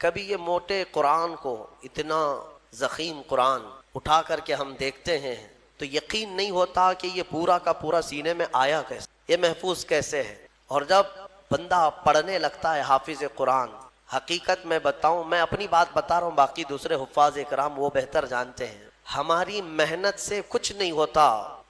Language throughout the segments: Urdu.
کبھی یہ موٹے قرآن کو، اتنا ضخیم قرآن اٹھا کر کے ہم دیکھتے ہیں تو یقین نہیں ہوتا کہ یہ پورا کا پورا سینے میں آیا کیسے، یہ محفوظ کیسے ہے۔ اور جب بندہ پڑھنے لگتا ہے حافظ قرآن، حقیقت میں بتاؤں، میں اپنی بات بتا رہا ہوں، باقی دوسرے حفاظ کرام وہ بہتر جانتے ہیں، ہماری محنت سے کچھ نہیں ہوتا۔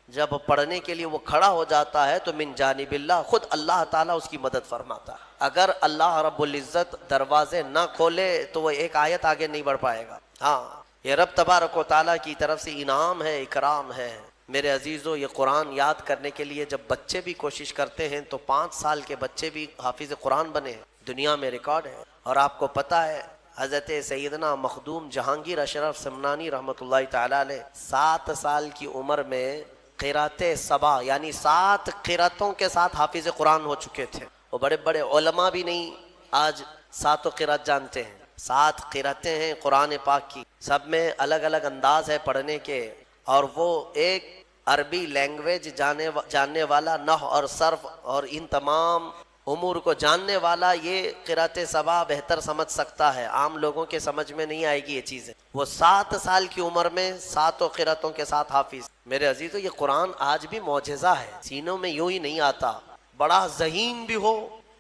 جب پڑھنے کے لیے وہ کھڑا ہو جاتا ہے تو من جانب اللہ، خود اللہ تعالیٰ اس کی مدد فرماتا ہے۔ اگر اللہ رب العزت دروازے نہ کھولے تو وہ ایک آیت آگے نہیں بڑھ پائے گا۔ ہاں، یہ رب تبارک و تعالیٰ کی طرف سے انعام ہے، اکرام ہے۔ میرے عزیزو، یہ قرآن یاد کرنے کے لیے جب بچے بھی کوشش کرتے ہیں تو 5 سال کے بچے بھی حافظ قرآن بنے، دنیا میں ریکارڈ ہے۔ اور آپ کو پتہ ہے حضرت سیدنا مخدوم جہانگیر اشرف سمنانی رحمۃ اللہ تعالیٰ علیہ 7 سال کی عمر میں قرات سبع یعنی 7 قراتوں کے ساتھ حافظ قرآن ہو چکے تھے۔ وہ بڑے بڑے علماء بھی نہیں آج 7 قرات جانتے ہیں۔ 7 قراتیں ہیں قرآن پاک کی، سب میں الگ الگ انداز ہے پڑھنے کے، اور وہ ایک عربی لینگویج جاننے والا، نحو اور صرف اور ان تمام امور کو جاننے والا یہ قرات سبع بہتر سمجھ سکتا ہے، عام لوگوں کے سمجھ میں نہیں آئے گی یہ چیزیں۔ وہ 7 سال کی عمر میں 7 قراتوں کے ساتھ حافظ۔ میرے عزیزو، یہ قرآن آج بھی معجزہ ہے، سینوں میں یوں ہی نہیں آتا۔ بڑا ذہین بھی ہو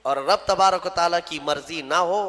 اور رب تبارک و تعالیٰ کی مرضی نہ ہو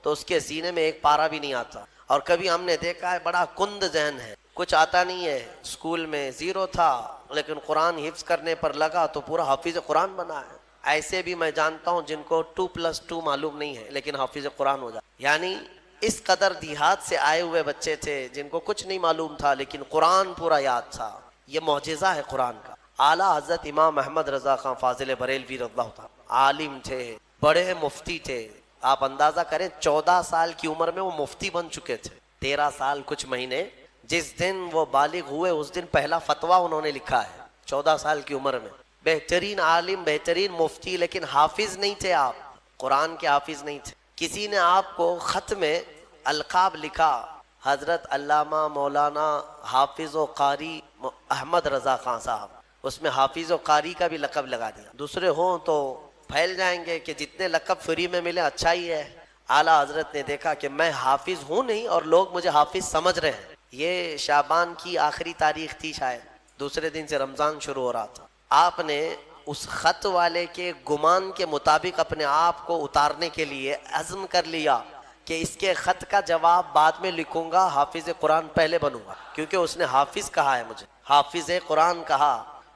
تو اس کے سینے میں ایک پارہ بھی نہیں آتا۔ اور کبھی ہم نے دیکھا ہے بڑا کند ذہن ہے، کچھ آتا نہیں ہے، اسکول میں 0 تھا لیکن قرآن حفظ کرنے پر لگا تو پورا حافظ قرآن بنا ہے۔ ایسے بھی میں جانتا ہوں جن کو 2+2 معلوم نہیں ہے لیکن حافظ قرآن ہو جاتا۔ یعنی اس قدر دیہات سے آئے ہوئے بچے تھے جن کو کچھ نہیں معلوم تھا لیکن قرآن پورا یاد تھا۔ یہ معجزہ ہے قرآن کا۔ اعلیٰ حضرت امام احمد رضا خان فاضل بریلوی رضی اللہ تعالیٰ عالم تھے، بڑے مفتی تھے۔ آپ اندازہ کریں 14 سال کی عمر میں وہ مفتی بن چکے تھے، 13 سال کچھ مہینے۔ جس دن وہ بالغ ہوئے اس دن پہلا فتویٰ انہوں نے لکھا ہے، 14 سال کی عمر میں۔ بہترین عالم، بہترین مفتی، لیکن حافظ نہیں تھے آپ، قرآن کے حافظ نہیں تھے۔ کسی نے آپ کو خط میں القاب لکھا، حضرت علامہ مولانا حافظ و قاری احمد رضا خان صاحب، اس میں حافظ و قاری کا بھی لقب لگا دیا۔ دوسرے ہوں تو پھیل جائیں گے کہ جتنے لقب فری میں ملے اچھا ہی ہے۔ اعلیٰ حضرت نے دیکھا کہ میں حافظ ہوں نہیں اور لوگ مجھے حافظ سمجھ رہے ہیں۔ یہ شعبان کی آخری تاریخ تھی، شاید دوسرے دن سے رمضان شروع ہو رہا تھا۔ آپ نے اس خط والے کے گمان کے مطابق اپنے آپ کو اتارنے کے لیے عزم کر لیا کہ اس کے خط کا جواب بعد میں لکھوں گا، حافظ قرآن پہلے بنوں گا، کیونکہ اس نے حافظ کہا ہے مجھے، حافظ قرآن کہا۔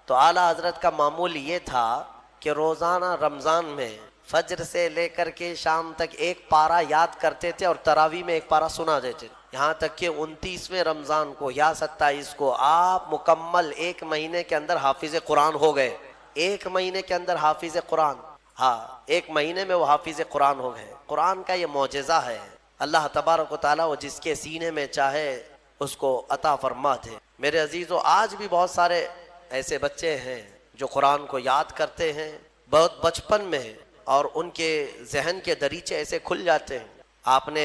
تو اعلیٰ حضرت کا معمول یہ تھا کہ روزانہ رمضان میں فجر سے لے کر کے شام تک ایک پارہ یاد کرتے تھے اور تراویح میں ایک پارہ سنا دیتے تھے، یہاں تک کہ 29ویں رمضان کو یا 27 کو آپ مکمل 1 مہینے کے اندر حافظ قرآن ہو گئے۔ 1 مہینے کے اندر حافظ قرآن، ہاں 1 مہینے میں وہ حافظ قرآن ہو گئے۔ قرآن کا یہ معجزہ ہے، اللہ تبارک و تعالیٰ وہ جس کے سینے میں چاہے اس کو عطا فرماتے۔ میرے عزیزو، آج بھی بہت سارے ایسے بچے ہیں جو قرآن کو یاد کرتے ہیں بہت بچپن میں، اور ان کے ذہن کے دریچے ایسے کھل جاتے ہیں۔ آپ نے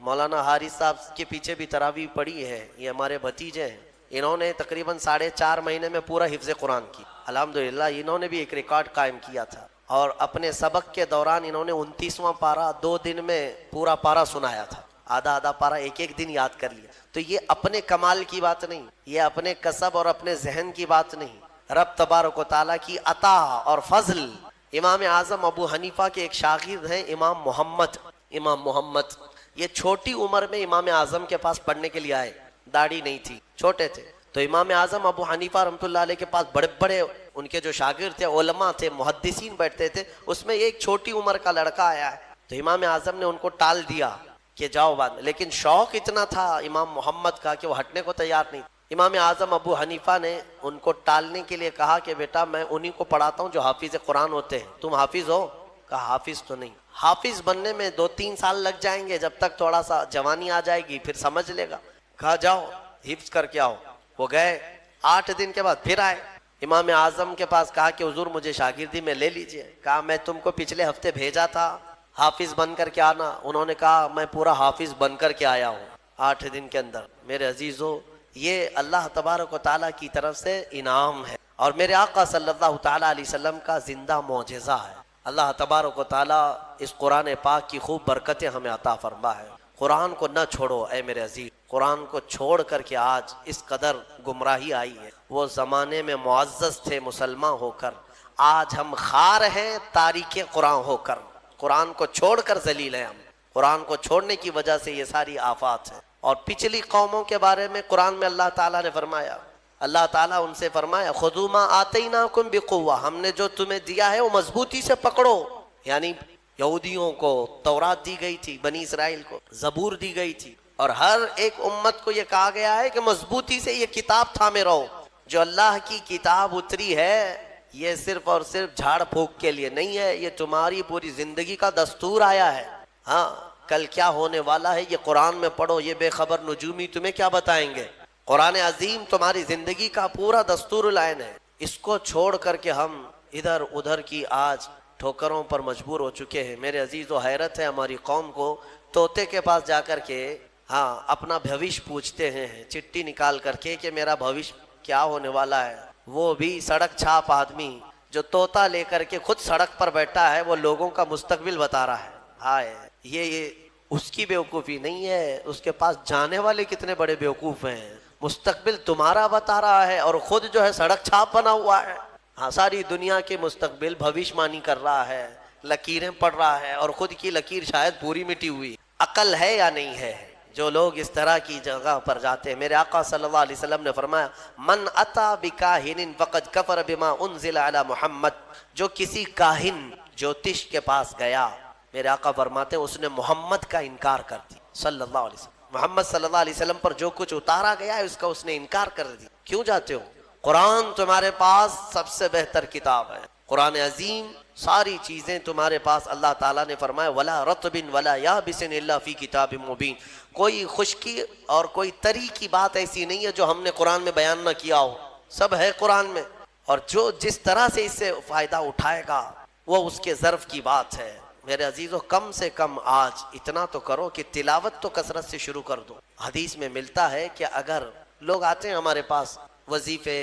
مولانا حارث صاحب کے پیچھے بھی تراویح پڑھی ہے، یہ ہمارے بھتیجے ہیں، انہوں نے تقریباً 4.5 مہینے میں پورا حفظ قرآن کی، الحمدللہ انہوں نے بھی ایک ریکارڈ قائم کیا تھا۔ اور اپنے سبق کے دوران انہوں نے 29واں پارہ 2 دن میں پورا پارہ سنایا تھا، آدھا پارہ ایک دن یاد کر لیا۔ تو یہ اپنے کمال کی بات نہیں، یہ اپنے کسب اور اپنے ذہن کی بات نہیں، رب تبارک و تعالیٰ کی عطا اور فضل۔ امام اعظم ابو حنیفہ کے ایک شاگرد ہیں امام محمد، یہ چھوٹی عمر میں امام اعظم کے پاس پڑھنے کے لیے آئے، داڑھی نہیں تھی، چھوٹے تھے۔ تو امام اعظم ابو حنیفہ رحمۃ اللہ علیہ کے پاس بڑے بڑے ان کے جو شاگرد تھے، علماء تھے، محدثین بیٹھتے تھے، اس میں ایک چھوٹی عمر کا لڑکا آیا ہے۔ تو امام اعظم نے ان کو ٹال دیا کہ جاؤ بعد، لیکن شوق اتنا تھا امام محمد کا کہ وہ ہٹنے کو تیار نہیں۔ امام اعظم ابو حنیفہ نے ان کو ٹالنے کے لیے کہا کہ بیٹا میں انہی کو پڑھاتا ہوں جو حافظ قرآن ہوتے ہیں، تم حافظ ہو؟ کہا حافظ تو نہیں، حافظ بننے میں 2-3 سال لگ جائیں گے، جب تک تھوڑا سا جوانی آ جائے گی پھر سمجھ لے گا۔ کہا جاؤ حفظ کر کے آؤ۔ وہ گئے، 8 دن کے بعد پھر آئے امام اعظم کے پاس، کہا کہ حضور مجھے شاگردی میں لے لیجئے۔ کہا میں تم کو پچھلے ہفتے بھیجا تھا حافظ بن کر کے آنا، انہوں نے کہا میں پورا حافظ بن کر کے آیا ہوں 8 دن کے اندر۔ میرے عزیزو، یہ اللہ تبارک و تعالیٰ کی طرف سے انعام ہے، اور میرے آقا صلی اللہ تعالیٰ علیہ وسلم کا زندہ معجزہ ہے۔ اللہ تبارک و تعالیٰ اس قرآن پاک کی خوب برکتیں ہمیں عطا فرما ہے۔ قرآن کو نہ چھوڑو اے میرے عزیز، قرآن کو چھوڑ کر کے آج اس قدر گمراہی آئی ہے۔ وہ زمانے میں معزز تھے مسلمان ہو کر، آج ہم خار ہیں تاریک قرآن ہو کر، قرآن کو چھوڑ کر ذلیل ہیں ہم۔ قرآن کو چھوڑنے کی وجہ سے یہ ساری آفات ہیں۔ اور پچھلی قوموں کے بارے میں قرآن میں اللہ تعالیٰ نے فرمایا، اللہ تعالیٰ ان سے فرمایا خذوا ما آتیناکم بقوہ، ہم نے جو تمہیں دیا ہے وہ مضبوطی سے پکڑو۔ یعنی یہودیوں کو تورات دی گئی تھی، بنی اسرائیل کو زبور دی گئی تھی، اور ہر ایک امت کو یہ کہا گیا ہے کہ مضبوطی سے یہ کتاب تھامے رہو۔ جو اللہ کی کتاب اتری ہے یہ صرف اور صرف جھاڑ پھونک کے لیے نہیں ہے، یہ تمہاری پوری زندگی کا دستور آیا ہے۔ ہاں کل کیا ہونے والا ہے یہ قرآن میں پڑھو، یہ بے خبر نجومی تمہیں کیا بتائیں گے؟ قرآن عظیم تمہاری زندگی کا پورا دستور العین ہے۔ اس کو چھوڑ کر کے ہم ادھر ادھر کی آج ٹھوکروں پر مجبور ہو چکے ہیں۔ میرے عزیز و حیرت ہے ہماری قوم کو، طوطے کے پاس جا کر کے اپنا بھوش پوچھتے ہیں چٹھی نکال کر کے کہ میرا بھوش کیا ہونے والا ہے۔ وہ بھی سڑک چھاپ آدمی جو طوطا لے کر کے خود سڑک پر بیٹھا ہے، وہ لوگوں کا مستقبل بتا رہا ہے۔ ہائے، یہ اس کی بیوقوفی نہیں ہے، اس کے پاس جانے والے کتنے بڑے بیوقوف ہیں۔ مستقبل تمہارا بتا رہا ہے اور خود جو ہے سڑک چھاپ بنا ہوا ہے۔ ہاں، ساری دنیا کے مستقبل بھوشمانی کر رہا ہے، لکیریں پڑھ رہا ہے، اور خود کی لکیر شاید پوری مٹی ہوئی۔ عقل ہے یا نہیں ہے جو لوگ اس طرح کی جگہ پر جاتے ہیں؟ میرے آقا صلی اللہ علیہ وسلم نے فرمایا من اتا بکاہن فقد کفر بما انزل علی محمد، جو کسی کاہن جوتش کے پاس گیا، میرے آقا فرماتے ہیں اس نے محمد کا انکار کر دی صلی اللہ علیہ وسلم۔ محمد صلی اللہ علیہ وسلم پر جو کچھ اتارا گیا ہے اس کا اس نے انکار کر دی۔ کیوں جاتے ہو؟ قرآن تمہارے پاس سب سے بہتر کتاب ہے، قرآن عظیم ساری چیزیں تمہارے پاس۔ اللہ تعالیٰ نے فرمایا وَلَا رَطْبٍ وَلَا يَابِسٍ إِلَّا فِي كِتَابٍ مُبِينٍ، کوئی خشکی اور کوئی تری کی بات ایسی نہیں ہے جو ہم نے قرآن میں بیان نہ کیا ہو، سب ہے قرآن میں۔ اور جو جس طرح سے اس سے فائدہ اٹھائے گا وہ اس کے ظرف کی بات ہے۔ میرے عزیزو، کم سے کم آج اتنا تو کرو کہ تلاوت تو کثرت سے شروع کر دو۔ حدیث میں ملتا ہے کہ اگر لوگ آتے ہیں ہمارے پاس وظیفے،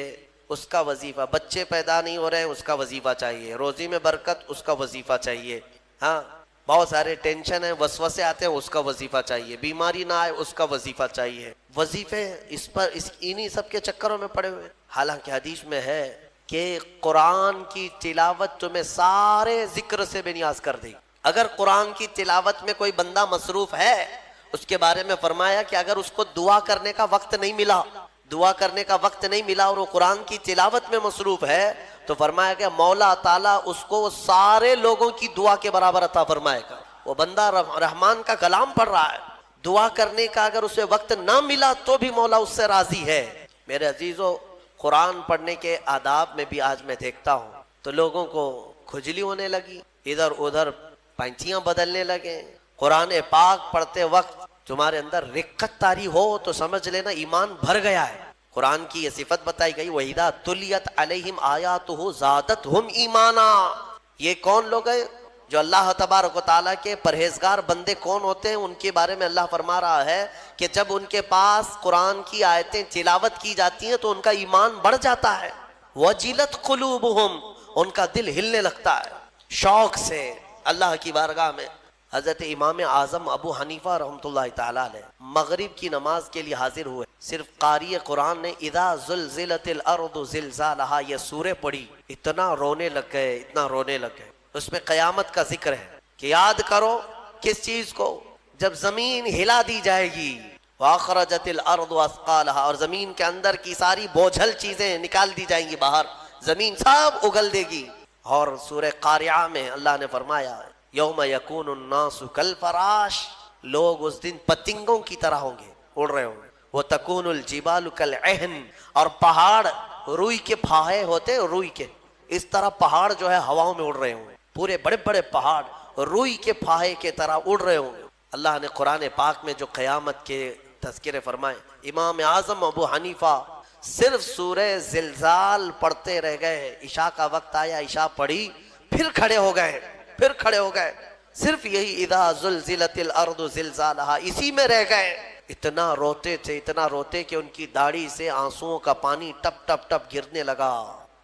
اس کا وظیفہ، بچے پیدا نہیں ہو رہے ہیں اس کا وظیفہ چاہیے، روزی میں برکت اس کا وظیفہ چاہیے، ہاں بہت سارے ٹینشن ہیں، وسوسے آتے ہیں اس کا وظیفہ چاہیے، بیماری نہ آئے اس کا وظیفہ چاہیے۔ وظیفے اس پر انہی سب کے چکروں میں پڑے ہوئے۔ حالانکہ حدیث میں ہے کہ قرآن کی تلاوت تمہیں سارے ذکر سے بے نیاز کر دے۔ اگر قرآن کی تلاوت میں کوئی بندہ مصروف ہے، اس کے بارے میں فرمایا کہ اگر اس کو دعا کرنے کا وقت نہیں ملا، دعا کرنے کا وقت نہیں ملا اور وہ قرآن کی تلاوت میں مصروف ہے، تو فرمایا کہ مولا تعالیٰ اس کو سارے لوگوں کی دعا کے برابر عطا فرمائے گا۔ وہ بندہ رحمان کا کلام پڑھ رہا ہے، دعا کرنے کا اگر اسے وقت نہ ملا تو بھی مولا اس سے راضی ہے۔ میرے عزیزو، قرآن پڑھنے کے آداب میں بھی آج میں دیکھتا ہوں تو لوگوں کو کھجلی ہونے لگی، ادھر ادھر پینتیاں بدلنے لگے۔ قرآن پاک پڑھتے وقت تمہارے اندر رقت طاری ہو تو سمجھ لینا ایمان بھر گیا ہے۔ قرآن کی یہ صفت بتائی گئی وَإِذَا تُلِيَتْ عَلَيْهِمْ آيَاتُهُ زَادَتْهُمْ ایمانا۔ یہ کون لوگ ہیں جو اللہ تبارک و تعالیٰ کے پرہیزگار بندے کون ہوتے ہیں؟ ان کے بارے میں اللہ فرما رہا ہے کہ جب ان کے پاس قرآن کی آیتیں تلاوت کی جاتی ہیں تو ان کا ایمان بڑھ جاتا ہے۔ وَجِلَتْ قُلُوبُهُمْ، ان کا دل ہلنے لگتا ہے شوق سے۔ اللہ کی بارگاہ میں حضرت امام اعظم ابو حنیفہ رحمۃ اللہ تعالیٰ علیہ مغرب کی نماز کے لیے حاضر ہوئے، صرف قاری قرآن نے اذا زلزلت الارض زلزالہا یہ سورہ پڑھی، اتنا رونے لگ گئے، اتنا رونے لگ گئے۔ اس میں قیامت کا ذکر ہے کہ یاد کرو کس چیز کو؟ جب زمین ہلا دی جائے گی، واخرجت الارض اثقالہا، اور زمین کے اندر کی ساری بوجھل چیزیں نکال دی جائیں گی باہر، زمین سب اگل دے گی۔ اور سورہ قارعہ میں اللہ نے فرمایا یوم یکون الناس کالفراش، لوگ اس دن پتنگوں کی طرح ہوں گے، اڑ رہے ہوں گے۔ وتکون الجبال کالعہن، اور پہاڑ روئی کے پھاہے ہوتے، روئی کے اس طرح پہاڑ جو ہے ہواؤں میں اڑ رہے ہوں گے، پورے بڑے بڑے پہاڑ روئی کے پھاہے کے طرح اڑ رہے ہوں گے۔ اللہ نے قرآن پاک میں جو قیامت کے تذکرے فرمائے، امام اعظم ابو حنیفہ صرف سورہ زلزال پڑھتے رہ گئے، عشاء کا وقت آیا، عشاء پڑھی، پھر کھڑے ہو گئے، صرف یہی اذا زلزلت الارض زلزالہا، اسی میں رہ گئے۔ اتنا روتے تھے، اتنا روتے کہ ان کی داڑھی سے آنسوؤں کا پانی ٹپ ٹپ ٹپ گرنے لگا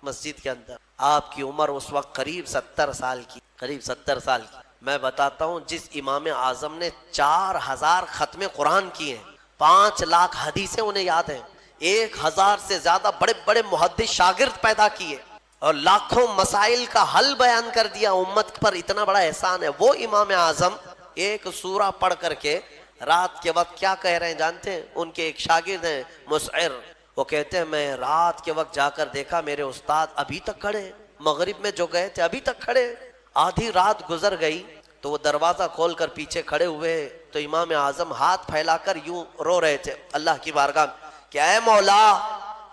مسجد کے اندر۔ آپ کی عمر اس وقت قریب 70 سال کی، قریب 70 سال کی۔ میں بتاتا ہوں جس امام اعظم نے 4000 ختم قرآن کیے ہیں، 5 لاکھ حدیثیں انہیں یاد ہیں، 1000 سے زیادہ بڑے بڑے محدث شاگرد پیدا کیے اور لاکھوں مسائل کا حل بیان کر دیا، امت پر اتنا بڑا احسان ہے۔ وہ امام اعظم ایک سورہ پڑھ کر کے رات کے وقت کیا کہہ رہے ہیں جانتے ہیں؟ ان کے ایک شاگرد ہیں مسعر، وہ کہتے ہیں میں رات کے وقت جا کر دیکھا میرے استاد ابھی تک کھڑے، مغرب میں جو گئے تھے ابھی تک کھڑے، آدھی رات گزر گئی تو وہ دروازہ کھول کر پیچھے کھڑے ہوئے تو امام اعظم ہاتھ پھیلا کر یوں رو رہے تھے اللہ کی بارگاہ کہ اے مولا،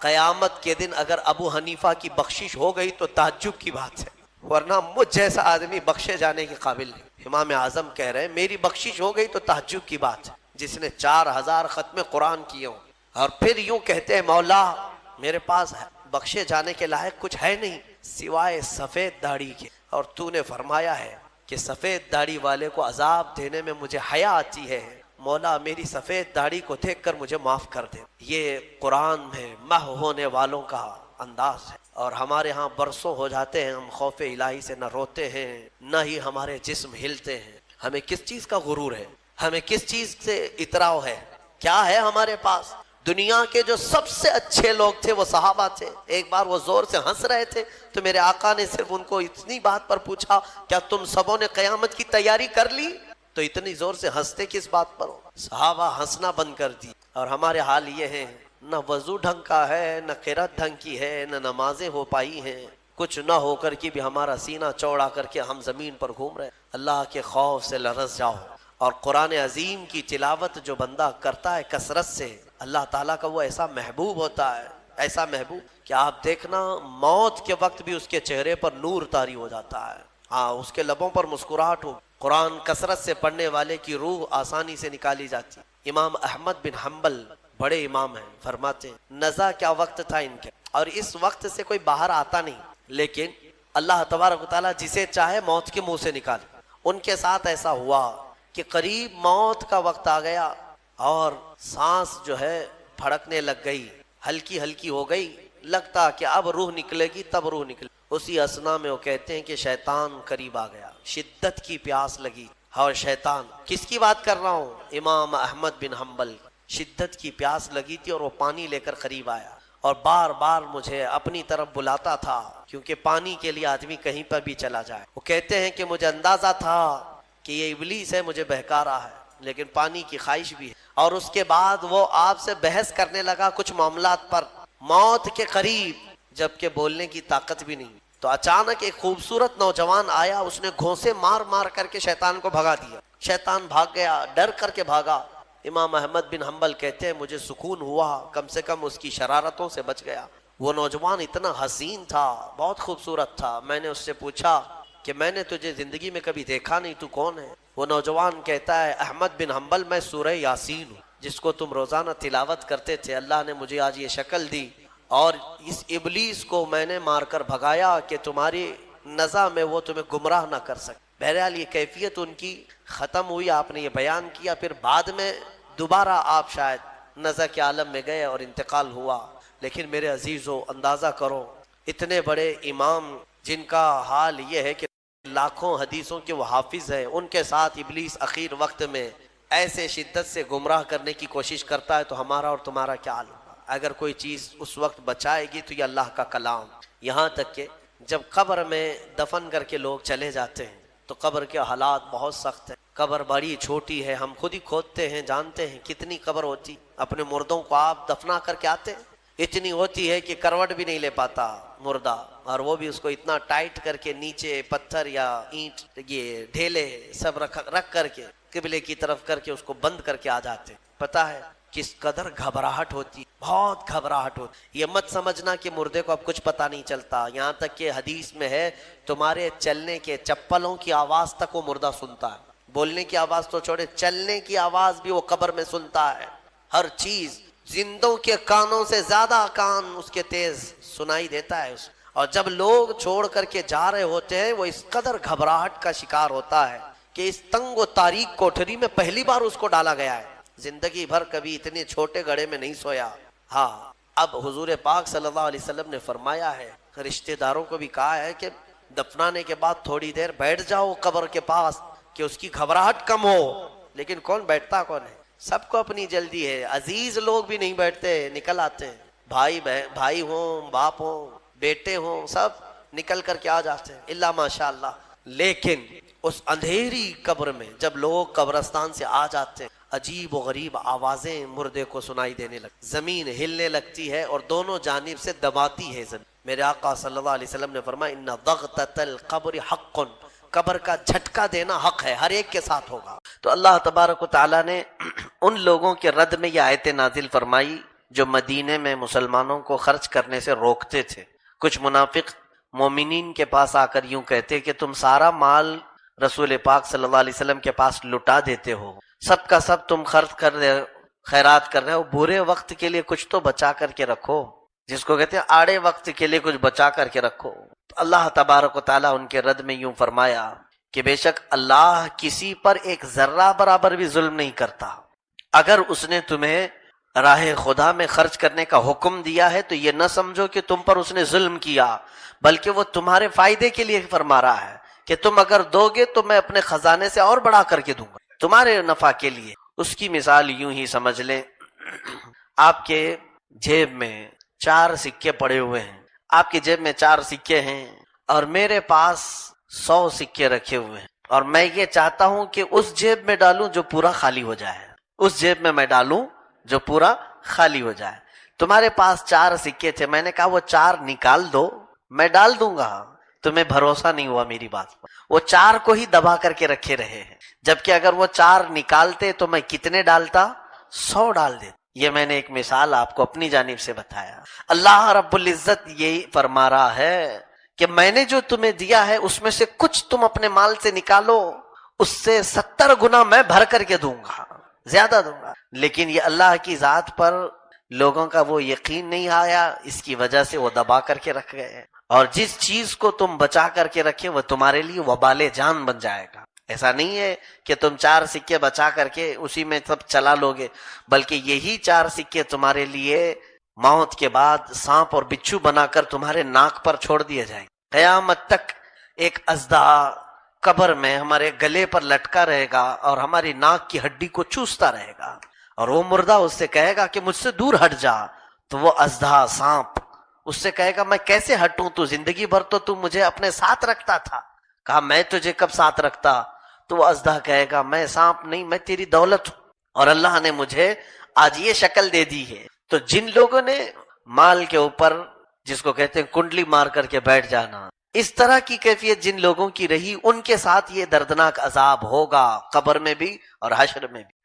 قیامت کے دن اگر ابو حنیفہ کی بخشش ہو گئی تو تعجب کی بات ہے، ورنہ مجھ جیسا آدمی بخشے جانے کے قابل نہیں۔ امام اعظم کہہ رہے ہیں میری بخشش ہو گئی تو تعجب کی بات ہے، جس نے 4000 ختم قرآن کیے ہوں اور پھر یوں کہتے ہیں مولا میرے پاس بخشے جانے کے لائق کچھ ہے نہیں سوائے سفید داڑھی کے، اور تو نے فرمایا ہے کہ سفید داڑھی والے کو عذاب دینے میں مجھے حیا آتی ہے، مولا میری سفید داڑھی کو دیکھ کر مجھے معاف کر دے۔ یہ قرآن میں محو ہونے والوں کا انداز ہے، اور ہمارے ہاں برسوں ہو جاتے ہیں ہم خوف الہی سے نہ روتے ہیں نہ ہی ہمارے جسم ہلتے ہیں۔ ہمیں کس چیز کا غرور ہے؟ ہمیں کس چیز سے اتراؤ ہے؟ کیا ہے ہمارے پاس؟ دنیا کے جو سب سے اچھے لوگ تھے وہ صحابہ تھے۔ ایک بار وہ زور سے ہنس رہے تھے تو میرے آقا نے صرف ان کو اتنی بات پر پوچھا کیا تم سبوں نے قیامت کی تیاری کر لی؟ تو اتنی زور سے ہنستے کس بات پر ہو؟ صحابہ ہنسنا بند کر دی، اور ہمارے حال یہ ہے نہ وضو ڈھنگ کا ہے، نہ قرات ڈھنگ کی ہے، نہ نمازیں ہو پائی ہیں، کچھ نہ ہو کر کے بھی ہمارا سینہ چوڑا کر کے ہم زمین پر گھوم رہے ہیں۔ اللہ کے خوف سے لرز جاؤ، اور قرآن عظیم کی تلاوت جو بندہ کرتا ہے کثرت سے، اللہ تعالیٰ کا وہ ایسا محبوب ہوتا ہے، ایسا محبوب کہ آپ دیکھنا موت کے وقت بھی اس کے چہرے پر نور طاری ہو جاتا ہے، ہاں اس کے لبوں پر مسکراہٹ ہو۔ قرآن کثرت سے پڑھنے والے کی روح آسانی سے نکالی جاتی۔ امام احمد بن حنبل بڑے امام ہیں، فرماتے ہیں نزا کیا وقت تھا ان کے، اور اس وقت سے کوئی باہر آتا نہیں، لیکن اللہ تبارک و تعالیٰ جسے چاہے موت کے منہ سے نکالے۔ ان کے ساتھ ایسا ہوا کہ قریب موت کا وقت آ گیا اور سانس جو ہے پھڑکنے لگ گئی، ہلکی ہلکی ہو گئی، لگتا کہ اب روح نکلے گی، تب روح نکلے۔ اسی اسنا میں وہ کہتے ہیں کہ شیطان قریب آ گیا، شدت کی پیاس لگی، اور شیطان کس کی بات کر رہا ہوں؟ امام احمد بن حنبل، شدت کی پیاس لگی تھی اور وہ پانی لے کر قریب آیا اور بار بار مجھے اپنی طرف بلاتا تھا، کیونکہ پانی کے لیے آدمی کہیں پر بھی چلا جائے۔ وہ کہتے ہیں کہ مجھے اندازہ تھا کہ یہ ابلیس ہے، مجھے بہکا رہا ہے، لیکن پانی کی خواہش بھی ہے۔ اور اس کے بعد وہ آپ سے بحث کرنے لگا کچھ معاملات پر، موت کے قریب، جبکہ بولنے کی طاقت بھی نہیں۔ تو اچانک ایک خوبصورت نوجوان آیا، اس نے گھونسے مار مار کر کے شیطان کو بھگا دیا، شیطان بھاگ گیا، ڈر کر کے بھاگا۔ امام احمد بن حنبل کہتے ہیں مجھے سکون ہوا، کم سے کم اس کی شرارتوں سے بچ گیا۔ وہ نوجوان اتنا حسین تھا، بہت خوبصورت تھا۔ میں نے اس سے پوچھا کہ میں نے تجھے زندگی میں کبھی دیکھا نہیں، تو کون ہے؟ وہ نوجوان کہتا ہے احمد بن حنبل میں سورہ یاسین ہوں، جس کو تم روزانہ تلاوت کرتے تھے۔ اللہ نے مجھے آج یہ شکل دی اور اس ابلیس کو میں نے مار کر بھگایا کہ تمہاری نزا میں وہ تمہیں گمراہ نہ کر سکے۔ بہرحال یہ کیفیت ان کی ختم ہوئی، آپ نے یہ بیان کیا، پھر بعد میں دوبارہ آپ شاید نزا کے عالم میں گئے اور انتقال ہوا۔ لیکن میرے عزیزو اندازہ کرو، اتنے بڑے امام جن کا حال یہ ہے کہ لاکھوں حدیثوں کے وہ حافظ ہیں، ان کے ساتھ ابلیس اخیر وقت میں ایسے شدت سے گمراہ کرنے کی کوشش کرتا ہے، تو ہمارا اور تمہارا کیا حال ہوگا؟ اگر کوئی چیز اس وقت بچائے گی تو یہ اللہ کا کلام۔ یہاں تک کہ جب قبر میں دفن کر کے لوگ چلے جاتے ہیں تو قبر کے حالات بہت سخت ہیں، قبر بڑی چھوٹی ہے، ہم خود ہی کھودتے ہیں، جانتے ہیں کتنی قبر ہوتی۔ اپنے مردوں کو آپ دفنا کر کے آتے ہیں، اتنی ہوتی ہے کہ کروٹ بھی نہیں لے پاتا مردہ، اور وہ بھی اس کو اتنا ٹائٹ کر کے نیچے پتھر یا اینٹ یہ ڈھیلے سب رکھ کر کے قبلے کی طرف کر کے اس کو بند کر کے آ جاتے۔ پتہ ہے کس قدر گھبراہٹ ہوتی، بہت گھبراہٹ ہوتی۔ یہ مت سمجھنا کہ مردے کو اب کچھ پتہ نہیں چلتا، یہاں تک کہ حدیث میں ہے تمہارے چلنے کے چپلوں کی آواز تک وہ مردہ سنتا ہے، بولنے کی آواز تو چھوڑے، چلنے کی آواز بھی وہ قبر میں سنتا ہے۔ ہر چیز زندوں کے کانوں سے زیادہ کان اس کے تیز سنائی دیتا ہے۔ اور جب لوگ چھوڑ کر کے جا رہے ہوتے ہیں وہ اس قدر گھبراہٹ کا شکار ہوتا ہے کہ اس تنگ و تاریک کوٹھری میں پہلی بار اس کو ڈالا گیا ہے، زندگی بھر کبھی اتنے چھوٹے گڑھے میں نہیں سویا۔ ہاں اب حضور پاک صلی اللہ علیہ وسلم نے فرمایا ہے، رشتہ داروں کو بھی کہا ہے کہ دفنانے کے بعد تھوڑی دیر بیٹھ جاؤ قبر کے پاس، کہ اس کی گھبراہٹ کم ہو، لیکن کون بیٹھتا کون ہے؟ سب کو اپنی جلدی ہے، عزیز لوگ بھی نہیں بیٹھتے، نکل آتے ہیں، بھائی ہوں، باپ ہوں، بیٹے ہوں، سب نکل کر کے آ جاتے ہیں الا ماشاء اللہ۔ لیکن اس اندھیری قبر میں جب لوگ قبرستان سے آ جاتے ہیں، عجیب و غریب آوازیں مردے کو سنائی دینے لگتی، زمین ہلنے لگتی ہے اور دونوں جانب سے دباتی ہے زمین۔ میرے آقا صلی اللہ علیہ وسلم نے فرمایا ان ضغطۃ القبر حق، قبر کا جھٹکا دینا حق ہے، ہر ایک کے ساتھ ہوگا۔ تو اللہ تبارک و تعالیٰ نے ان لوگوں کے رد میں یہ آیت نازل فرمائی جو مدینے میں مسلمانوں کو خرچ کرنے سے روکتے تھے۔ کچھ منافق مومنین کے پاس آ کر یوں کہتے کہ تم سارا مال رسول پاک صلی اللہ علیہ وسلم کے پاس لٹا دیتے ہو، سب کا سب تم خرچ کر رہے، خیرات کر رہے ہو، برے وقت کے لیے کچھ تو بچا کر کے رکھو، جس کو کہتے ہیں آڑے وقت کے لیے کچھ بچا کر کے رکھو۔ تو اللہ تبارک و تعالیٰ ان کے رد میں یوں فرمایا کہ بے شک اللہ کسی پر ایک ذرہ برابر بھی ظلم نہیں کرتا۔ اگر اس نے تمہیں راہ خدا میں خرچ کرنے کا حکم دیا ہے تو یہ نہ سمجھو کہ تم پر اس نے ظلم کیا، بلکہ وہ تمہارے فائدے کے لیے فرما رہا ہے کہ تم اگر دو گے تو میں اپنے خزانے سے اور بڑھا کر کے دوں گا تمہارے نفع کے لیے۔ اس کی مثال یوں ہی سمجھ لیں، آپ کے جیب میں 4 سکے پڑے ہوئے ہیں، آپ کی جیب میں 4 سکے ہیں اور میرے پاس 100 سکے رکھے ہوئے ہیں، اور میں یہ چاہتا ہوں کہ اس جیب میں ڈالوں جو پورا خالی ہو جائے، اس جیب میں ڈالوں جو پورا خالی ہو جائے۔ تمہارے پاس 4 سکے تھے، میں نے کہا وہ 4 نکال دو، میں ڈال دوں گا، تمہیں بھروسہ نہیں ہوا میری بات پر، وہ 4 کو ہی دبا کر کے رکھے رہے ہیں، جبکہ اگر وہ 4 نکالتے تو میں کتنے ڈالتا؟ 100 ڈال دیتا۔ یہ میں نے ایک مثال آپ کو اپنی جانب سے بتایا۔ اللہ رب العزت یہی فرما رہا ہے کہ میں نے جو تمہیں دیا ہے اس میں سے کچھ تم اپنے مال سے نکالو، اس سے 70 گنا میں بھر کر کے دوں گا، زیادہ دوں گا۔ لیکن یہ اللہ کی ذات پر لوگوں کا وہ یقین نہیں آیا، اس کی وجہ سے وہ دبا کر کے رکھ گئے، اور جس چیز کو تم بچا کر کے رکھے وہ تمہارے لیے وبال جان بن جائے گا۔ ایسا نہیں ہے کہ تم 4 سکے بچا کر کے اسی میں سب چلا لوگے، بلکہ یہی 4 سکے تمہارے لیے موت کے بعد سانپ اور بچھو بنا کر تمہارے ناک پر چھوڑ دیا جائے گا۔ قیامت تک ایک اژدہا قبر میں ہمارے گلے پر لٹکا رہے گا اور ہماری ناک کی ہڈی کو چوستا رہے گا، اور وہ مردہ اس سے کہے گا کہ مجھ سے دور ہٹ جا، تو وہ اژدہا سانپ اس سے کہے گا میں کیسے ہٹوں، تو زندگی بھر تو مجھے اپنے ساتھ رکھتا تھا۔ کہا میں تجھے کب ساتھ رکھتا؟ تو وہ اژدہا کہے گا میں سانپ نہیں، میں تیری دولت ہوں، اور اللہ نے مجھے آج یہ شکل دے دی ہے۔ تو جن لوگوں نے مال کے اوپر جس کو کہتے ہیں کنڈلی مار کر کے بیٹھ جانا، اس طرح کی کیفیت جن لوگوں کی رہی، ان کے ساتھ یہ دردناک عذاب ہوگا، قبر میں بھی اور حشر میں بھی۔